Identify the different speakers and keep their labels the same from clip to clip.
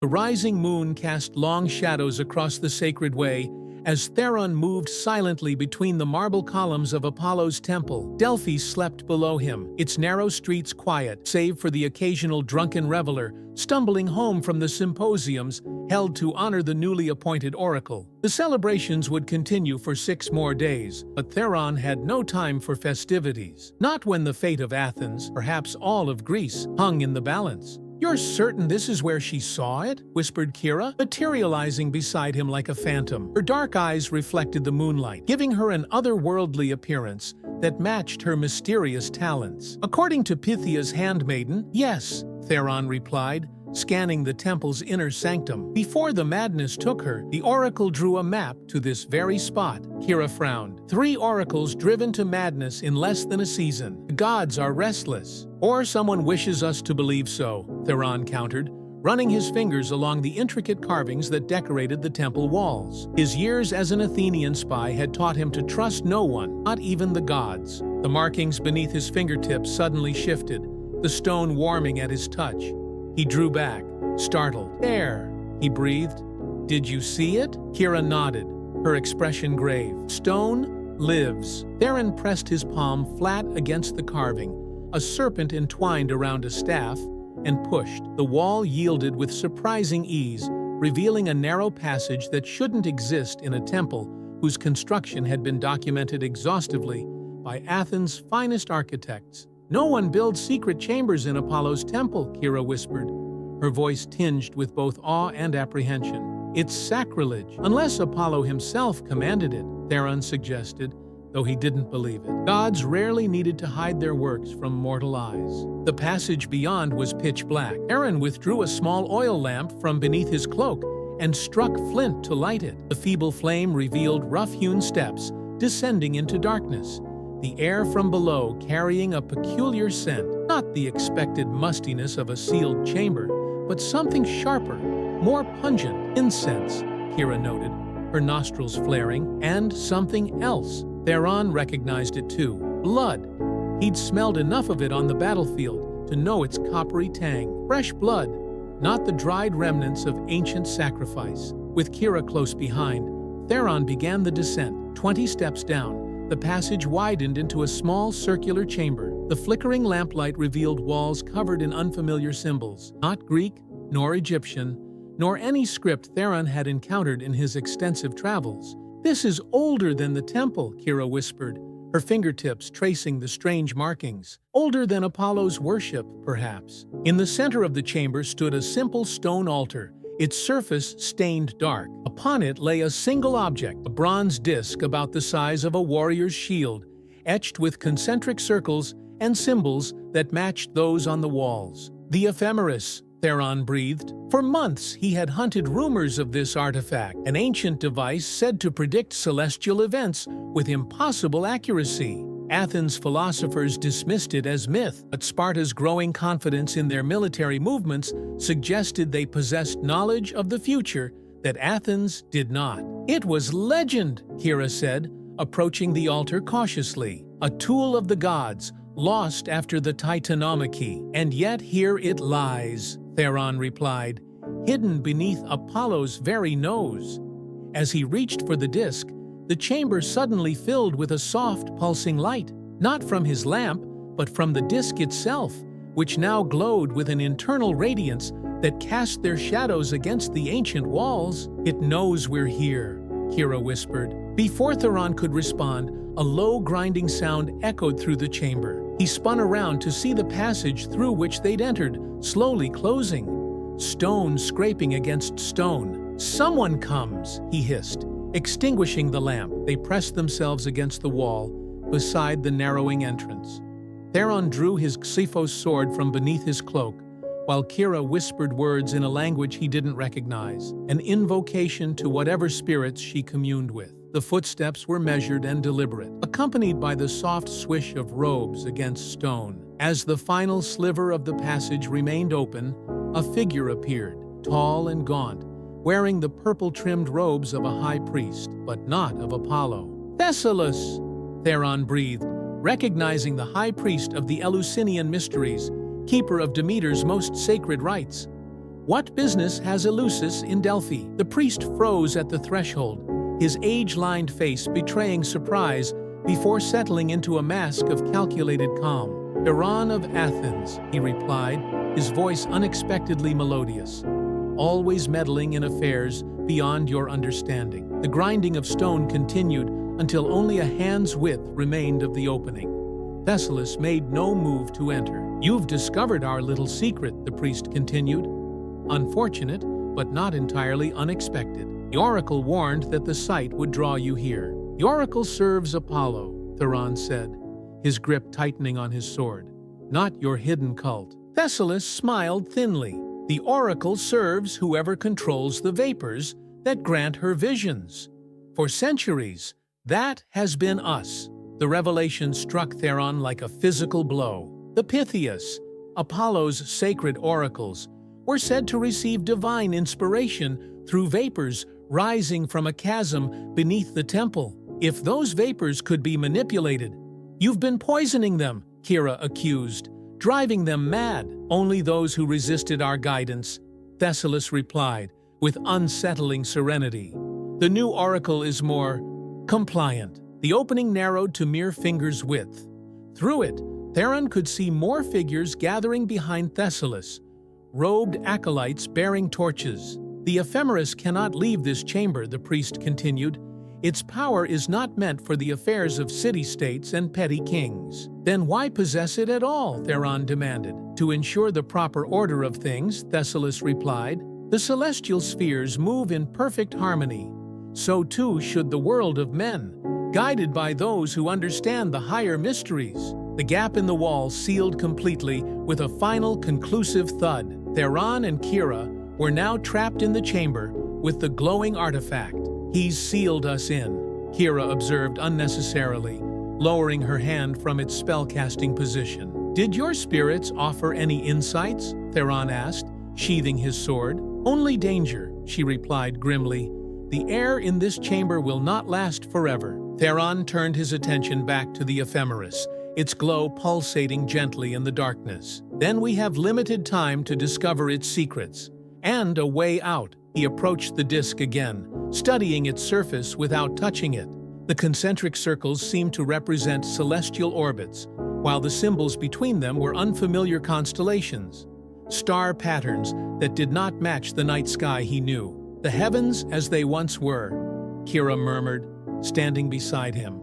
Speaker 1: The rising moon cast long shadows across the sacred way as Theron moved silently between the marble columns of Apollo's temple. Delphi slept below him, its narrow streets quiet, save for the occasional drunken reveler stumbling home from the symposiums held to honor the newly appointed oracle. The celebrations would continue for 6 more days, but Theron had no time for festivities. Not when the fate of Athens, perhaps all of Greece, hung in the balance. "You're certain this is where she saw it?" whispered Kyra, materializing beside him like a phantom. Her dark eyes reflected the moonlight, giving her an otherworldly appearance that matched her mysterious talents. "According to Pythia's handmaiden, yes," Theron replied, scanning the temple's inner sanctum. "Before the madness took her, the oracle drew a map to this very spot." Kyra frowned. 3 oracles driven to madness in less than a season. The gods are restless. "Or someone wishes us to believe so," Theron countered, running his fingers along the intricate carvings that decorated the temple walls. His years as an Athenian spy had taught him to trust no one, not even the gods. The markings beneath his fingertips suddenly shifted, the stone warming at his touch. He drew back, startled. "There," he breathed. "Did you see it?" Kyra nodded, her expression grave. "Stone lives." Theron pressed his palm flat against the carving, a serpent entwined around a staff, and pushed. The wall yielded with surprising ease, revealing a narrow passage that shouldn't exist in a temple whose construction had been documented exhaustively by Athens' finest architects. "No one builds secret chambers in Apollo's temple," Kyra whispered, her voice tinged with both awe and apprehension. "It's sacrilege." "Unless Apollo himself commanded it," Theron suggested, though he didn't believe it. Gods rarely needed to hide their works from mortal eyes. The passage beyond was pitch black. Theron withdrew a small oil lamp from beneath his cloak and struck flint to light it. The feeble flame revealed rough-hewn steps descending into darkness, the air from below carrying a peculiar scent, not the expected mustiness of a sealed chamber, but something sharper, more pungent. "Incense," Kyra noted, her nostrils flaring, "and something else." Theron recognized it too. Blood. He'd smelled enough of it on the battlefield to know its coppery tang. Fresh blood, not the dried remnants of ancient sacrifice. With Kyra close behind, Theron began the descent. 20 steps down, the passage widened into a small circular chamber. The flickering lamplight revealed walls covered in unfamiliar symbols, not Greek, nor Egyptian, nor any script Theron had encountered in his extensive travels. "This is older than the temple," Kyra whispered, her fingertips tracing the strange markings. "Older than Apollo's worship, perhaps." In the center of the chamber stood a simple stone altar, its surface stained dark. Upon it lay a single object, a bronze disc about the size of a warrior's shield, etched with concentric circles and symbols that matched those on the walls. "The ephemeris," Theron breathed. For months he had hunted rumors of this artifact, an ancient device said to predict celestial events with impossible accuracy. Athens' philosophers dismissed it as myth, but Sparta's growing confidence in their military movements suggested they possessed knowledge of the future that Athens did not. "It was legend," Kyra said, approaching the altar cautiously. "A tool of the gods, lost after the Titanomachy. And yet here it lies," Theron replied, "hidden beneath Apollo's very nose." As he reached for the disc, the chamber suddenly filled with a soft, pulsing light, not from his lamp, but from the disc itself, which now glowed with an internal radiance that cast their shadows against the ancient walls. "It knows we're here," Kyra whispered. Before Theron could respond, a low grinding sound echoed through the chamber. He spun around to see the passage through which they'd entered, slowly closing, stone scraping against stone. "Someone comes," he hissed. Extinguishing the lamp, they pressed themselves against the wall beside the narrowing entrance. Theron drew his Xephos sword from beneath his cloak, while Kyra whispered words in a language he didn't recognize, an invocation to whatever spirits she communed with. The footsteps were measured and deliberate, accompanied by the soft swish of robes against stone. As the final sliver of the passage remained open, a figure appeared, tall and gaunt, wearing the purple-trimmed robes of a high priest, but not of Apollo. "Thessalus," Theron breathed, recognizing the high priest of the Eleusinian mysteries, keeper of Demeter's most sacred rites. "What business has Eleusis in Delphi?" The priest froze at the threshold, his age-lined face betraying surprise before settling into a mask of calculated calm. "Theron of Athens," he replied, his voice unexpectedly melodious. "Always meddling in affairs beyond your understanding." The grinding of stone continued until only a hand's width remained of the opening. Thessalus made no move to enter. "You've discovered our little secret," the priest continued. "Unfortunate, but not entirely unexpected. The oracle warned that the sight would draw you here." "The oracle serves Apollo," Theron said, his grip tightening on his sword. "Not your hidden cult." Thessalus smiled thinly. "The oracle serves whoever controls the vapors that grant her visions. For centuries, that has been us." The revelation struck Theron like a physical blow. The Pythias, Apollo's sacred oracles, were said to receive divine inspiration through vapors rising from a chasm beneath the temple. If those vapors could be manipulated— "You've been poisoning them," Kyra accused, "driving them mad." "Only those who resisted our guidance," Thessalus replied, with unsettling serenity. "The new oracle is more compliant." The opening narrowed to mere finger's width. Through it, Theron could see more figures gathering behind Thessalus, robed acolytes bearing torches. "The ephemeris cannot leave this chamber," the priest continued. "Its power is not meant for the affairs of city-states and petty kings." "Then why possess it at all?" Theron demanded. "To ensure the proper order of things," Thessalus replied. "The celestial spheres move in perfect harmony. So too should the world of men, guided by those who understand the higher mysteries." The gap in the wall sealed completely with a final conclusive thud. Theron and Kyra were now trapped in the chamber with the glowing artifact. "He's sealed us in," Kyra observed unnecessarily, lowering her hand from its spellcasting position. "Did your spirits offer any insights?" Theron asked, sheathing his sword. "Only danger," she replied grimly. "The air in this chamber will not last forever." Theron turned his attention back to the ephemeris, its glow pulsating gently in the darkness. "Then we have limited time to discover its secrets, and a way out." He approached the disk again, studying its surface without touching it. The concentric circles seemed to represent celestial orbits, while the symbols between them were unfamiliar constellations, star patterns that did not match the night sky he knew. "The heavens as they once were," Kyra murmured, standing beside him.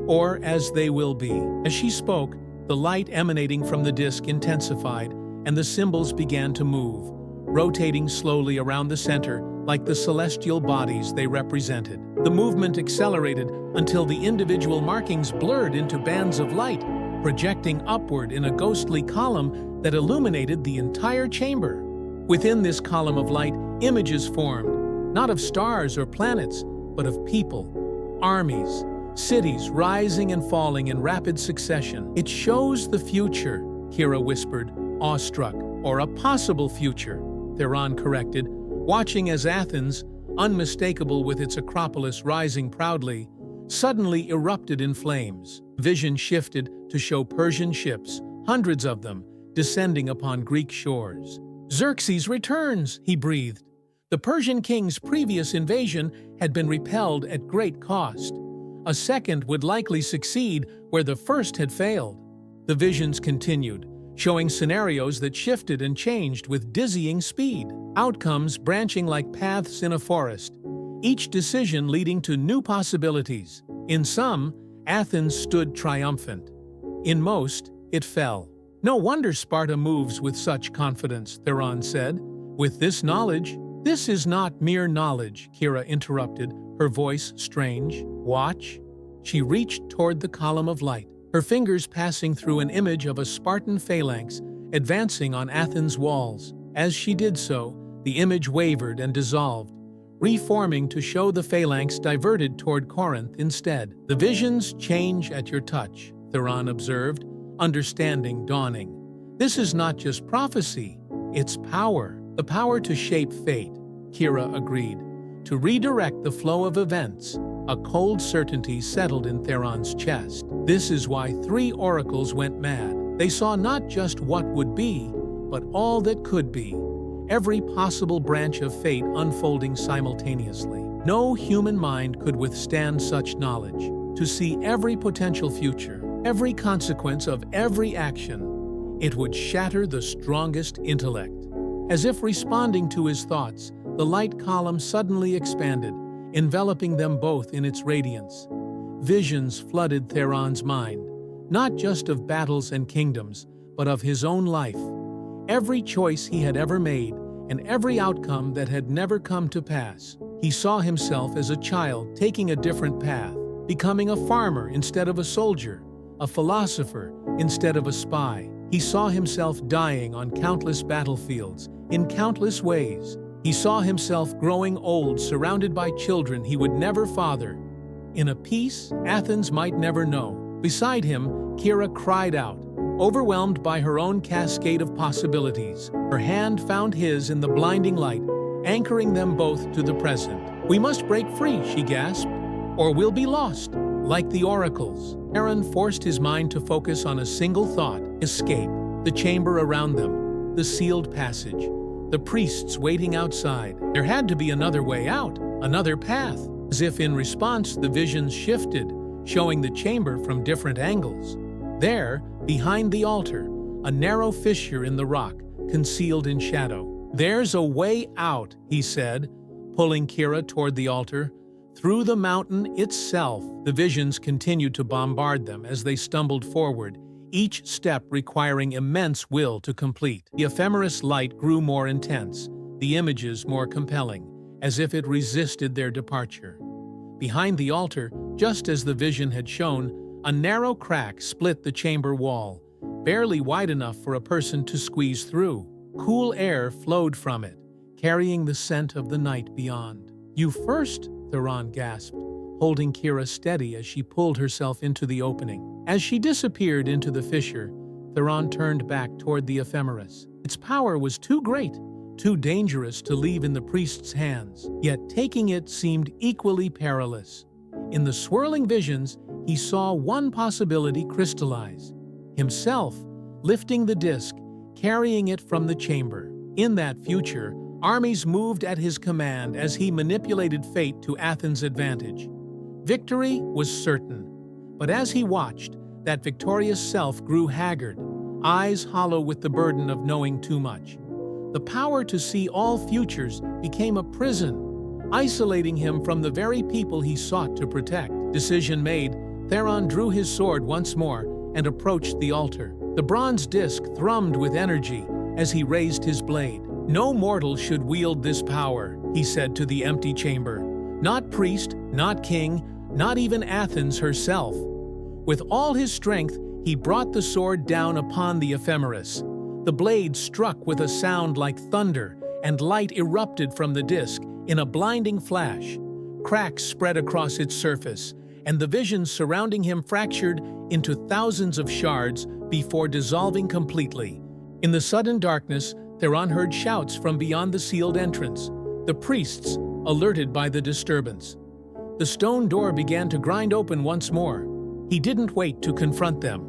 Speaker 1: "Or as they will be." As she spoke, the light emanating from the disk intensified, and the symbols began to move, rotating slowly around the center like the celestial bodies they represented. The movement accelerated until the individual markings blurred into bands of light, projecting upward in a ghostly column that illuminated the entire chamber. Within this column of light, images formed, not of stars or planets, but of people, armies, cities rising and falling in rapid succession. "It shows the future," Kyra whispered, awestruck. "Or a possible future," Theron corrected, watching as Athens, unmistakable with its Acropolis rising proudly, suddenly erupted in flames. Vision shifted to show Persian ships, hundreds of them, descending upon Greek shores. "Xerxes returns," he breathed. The Persian king's previous invasion had been repelled at great cost. A second would likely succeed where the first had failed. The visions continued, showing scenarios that shifted and changed with dizzying speed, outcomes branching like paths in a forest, each decision leading to new possibilities. In some, Athens stood triumphant. In most, it fell. "No wonder Sparta moves with such confidence," Theron said. "With this knowledge—" "This is not mere knowledge," Kyra interrupted, her voice strange. "Watch." She reached toward the column of light, her fingers passing through an image of a Spartan phalanx advancing on Athens' walls. As she did so, the image wavered and dissolved, reforming to show the phalanx diverted toward Corinth instead. "The visions change at your touch," Theron observed, understanding dawning. "This is not just prophecy, it's power. The power to shape fate," Kyra agreed, "to redirect the flow of events." A cold certainty settled in Theron's chest. This is why 3 oracles went mad. They saw not just what would be, but all that could be. every possible branch of fate unfolding simultaneously. No human mind could withstand such knowledge. To see every potential future, every consequence of every action, it would shatter the strongest intellect. As if responding to his thoughts, the light column suddenly expanded, enveloping them both in its radiance. Visions flooded Theron's mind, not just of battles and kingdoms, but of his own life. Every choice he had ever made, and every outcome that had never come to pass. He saw himself as a child taking a different path, becoming a farmer instead of a soldier, a philosopher instead of a spy. He saw himself dying on countless battlefields, in countless ways. He saw himself growing old, surrounded by children he would never father, in a peace Athens might never know. Beside him, Kyra cried out, overwhelmed by her own cascade of possibilities. Her hand found his in the blinding light, anchoring them both to the present. "We must break free," she gasped, "or we'll be lost." Like the oracles, Theron forced his mind to focus on a single thought: escape. The chamber around them, the sealed passage, the priests waiting outside. There had to be another way out, another path. As if in response, the visions shifted, showing the chamber from different angles. There, behind the altar, a narrow fissure in the rock, concealed in shadow. "There's a way out," he said, pulling Kyra toward the altar. Through the mountain itself, the visions continued to bombard them as they stumbled forward, each step requiring immense will to complete. The ephemeris light grew more intense, the images more compelling, as if it resisted their departure. Behind the altar, just as the vision had shown, a narrow crack split the chamber wall, barely wide enough for a person to squeeze through. Cool air flowed from it, carrying the scent of the night beyond. "You first," Theron gasped, holding Kyra steady as she pulled herself into the opening. As she disappeared into the fissure, Theron turned back toward the ephemeris. Its power was too great, too dangerous to leave in the priest's hands, yet taking it seemed equally perilous. In the swirling visions, he saw one possibility crystallize: himself, lifting the disk, carrying it from the chamber. In that future, armies moved at his command as he manipulated fate to Athens' advantage. Victory was certain, but as he watched, that victorious self grew haggard, eyes hollow with the burden of knowing too much. The power to see all futures became a prison, isolating him from the very people he sought to protect. Decision made, Theron drew his sword once more and approached the altar. The bronze disc thrummed with energy as he raised his blade. "No mortal should wield this power," he said to the empty chamber. "Not priest, not king, not even Athens herself." With all his strength, he brought the sword down upon the ephemeris. The blade struck with a sound like thunder, and light erupted from the disc in a blinding flash. Cracks spread across its surface, and the visions surrounding him fractured into thousands of shards before dissolving completely. In the sudden darkness, Theron heard shouts from beyond the sealed entrance, the priests alerted by the disturbance. The stone door began to grind open once more. He didn't wait to confront them.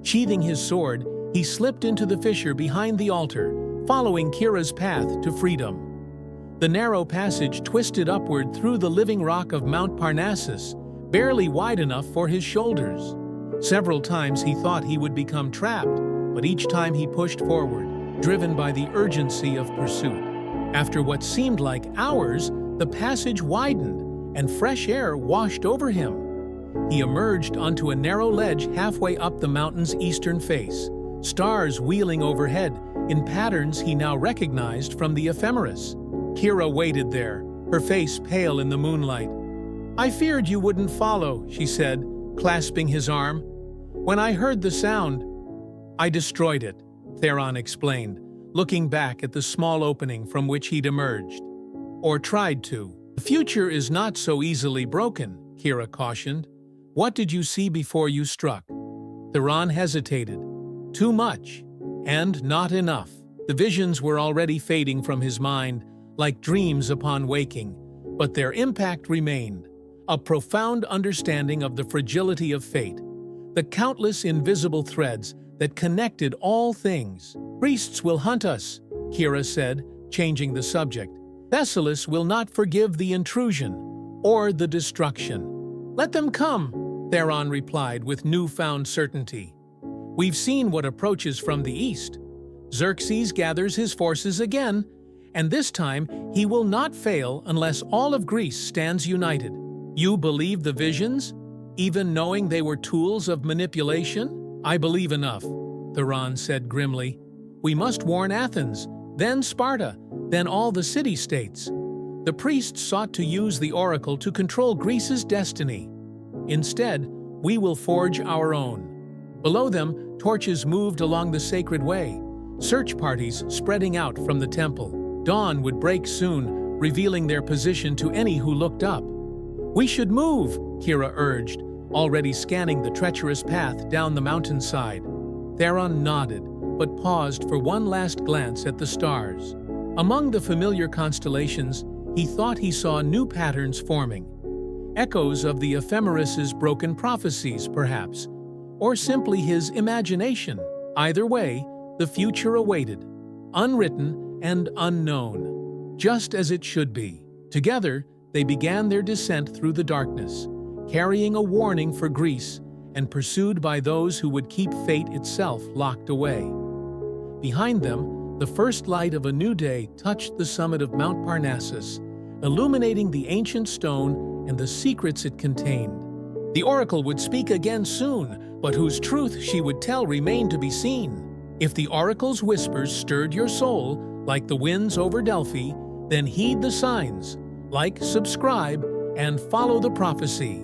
Speaker 1: Sheathing his sword, he slipped into the fissure behind the altar, following Kyra's path to freedom. The narrow passage twisted upward through the living rock of Mount Parnassus, barely wide enough for his shoulders. Several times he thought he would become trapped, but each time he pushed forward, driven by the urgency of pursuit. After what seemed like hours, the passage widened, and fresh air washed over him. He emerged onto a narrow ledge halfway up the mountain's eastern face, stars wheeling overhead in patterns he now recognized from the ephemeris. Kyra waited there, her face pale in the moonlight. "I feared you wouldn't follow," she said, clasping his arm. "When I heard the sound, I destroyed it," Theron explained, looking back at the small opening from which he'd emerged. "Or tried to." "The future is not so easily broken," Kyra cautioned. "What did you see before you struck?" Theron hesitated. Too much, and not enough. The visions were already fading from his mind, like dreams upon waking, but their impact remained. A profound understanding of the fragility of fate, the countless invisible threads that connected all things. "Priests will hunt us," Kyra said, changing the subject. Thessalos will not forgive the intrusion or the destruction. Let them come, Theron replied with newfound certainty. We've seen what approaches from the east. Xerxes gathers his forces again, and this time he will not fail unless all of Greece stands united. You believe the visions, even knowing they were tools of manipulation? I believe enough, Theron said grimly. We must warn Athens, then Sparta, then all the city-states. The priests sought to use the oracle to control Greece's destiny. Instead, we will forge our own. Below them, torches moved along the sacred way, search parties spreading out from the temple. Dawn would break soon, revealing their position to any who looked up. We should move, Kyra urged, already scanning the treacherous path down the mountainside. Theron nodded, but paused for one last glance at the stars. Among the familiar constellations, he thought he saw new patterns forming. Echoes of the ephemeris's broken prophecies, perhaps, or simply his imagination. Either way, the future awaited, unwritten and unknown, just as it should be. Together, they began their descent through the darkness, carrying a warning for Greece and pursued by those who would keep fate itself locked away. Behind them, the first light of a new day touched the summit of Mount Parnassus, illuminating the ancient stone and the secrets it contained. The oracle would speak again soon, but whose truth she would tell remained to be seen. If the oracle's whispers stirred your soul, like the winds over Delphi, then heed the signs, like, subscribe, and follow the prophecy.